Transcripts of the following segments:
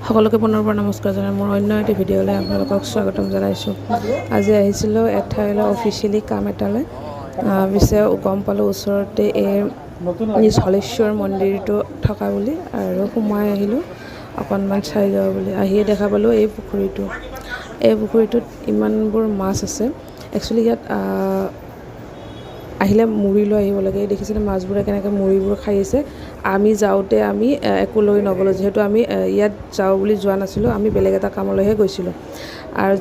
সকলোকে পুনৰবাৰ নমস্কাৰ জনাই মোৰ অন্য এটি ভিডিঅ'লৈ আপোনালোকক স্বাগতম জনাইছোঁ। আজি আহিছিলোঁ এঠাইলৈ অফিচিয়েলি কাম এটালৈ। পিছে গম পালোঁ ওচৰতে এই নিজ হলেশ্বৰ মন্দিৰটো থকা বুলি, আৰু সোমাই আহিলোঁ অকণমান চাই যাওঁ বুলি। আহিয়ে দেখা পালোঁ এই পুখুৰীটো। এই পুখুৰীটোত ইমানবোৰ মাছ আছে। একচুৱেলি ইয়াত আহিলে মুড়ি লৈ আহিব লাগে। দেখিছেনে মাছবোৰে কেনেকৈ মুড়িবোৰ খাই আছে। আমি যাওঁতে আমি একো লৈ নগ'লোঁ, যিহেতু আমি ইয়াত যাওঁ বুলি যোৱা নাছিলোঁ, আমি বেলেগ এটা কামলৈহে গৈছিলোঁ। আৰু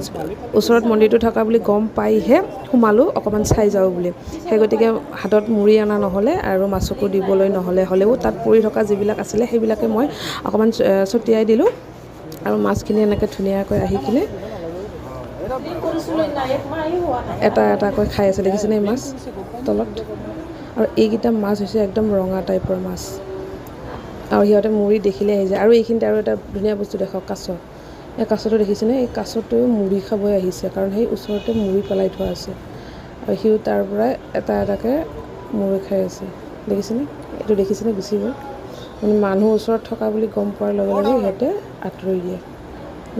ওচৰত মন্দিৰটো থকা বুলি গম পাইহে সোমালোঁ অকণমান চাই যাওঁ বুলি। সেই গতিকে হাতত মুড়ি অনা নহ'লে আৰু মাছকো দিবলৈ হ'লেও তাত পৰি থকা যিবিলাক আছিলে সেইবিলাকে মই অকণমান ছটিয়াই দিলোঁ। আৰু মাছখিনি এনেকৈ ধুনীয়াকৈ আহি কিনে এটা এটাকৈ খাই আছে। দেখিছেনে এই মাছ তলত? আৰু এইকেইটা মাছ হৈছে একদম ৰঙা টাইপৰ মাছ, আৰু সিহঁতে মুড়ি দেখিলে আহি যায়। আৰু এইখিনিতে আৰু এটা ধুনীয়া বস্তু দেখাওক, কাছ। এই কাছটো দেখিছেনে? এই কাছটোৱেও মুড়ি খাবই আহিছে, কাৰণ সেই ওচৰতে মুড়ি পেলাই থোৱা আছে, আৰু সিও তাৰ পৰাই এটা এটাকৈ মুড়ি খাই আছে। দেখিছেনে? এইটো দেখিছেনে? গুচি গ'ল। মানে মানুহ ওচৰত থকা বুলি গম পোৱাৰ লগে লগে সিহঁতে আঁতৰি দিয়ে,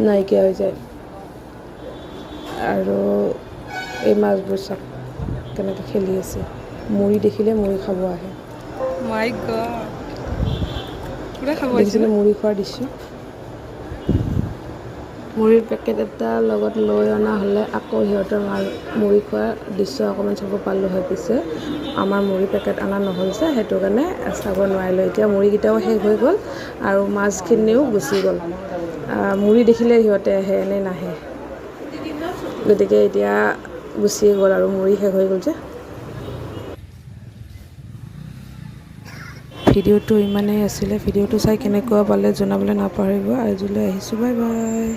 নাইকিয়া হৈ যায়। আৰু এই মাছবোৰ চাওক কেনেকৈ খেলি আছে। মুড়ি দেখিলে মুড়ি খাব আহে। মাই গড, পুৰা খাব দেখিছেনে মুড়ি খোৱাৰ দৃশ্য? মুড়িৰ পেকেট এটা লগত লৈ অনা হ'লে আকৌ সিহঁতৰ মুড়ি খোৱাৰ দৃশ্য অকণমান চাব পালোঁ হয়। পিছে আমাৰ মুড়ি পেকেট অনা নহ'ল যে, সেইটো কাৰণে চাব নোৱাৰিলোঁ। এতিয়া মুড়িকেইটাও শেষ হৈ গ'ল আৰু মাছখিনিও গুচি গ'ল। মুড়ি দেখিলে সিহঁতে আহে, এনেই নাহে। গতিকে এতিয়া গুচিয়ে গ'ল আৰু মুড়ি শেষ হৈ গ'ল যে। ভিডিঅ'টো ইমানেই আছিলে। ভিডিঅ'টো চাই কেনেকুৱা পালে জনাবলৈ নাপাহৰিব। আজিলৈ আহিছোঁ, বাই বাই।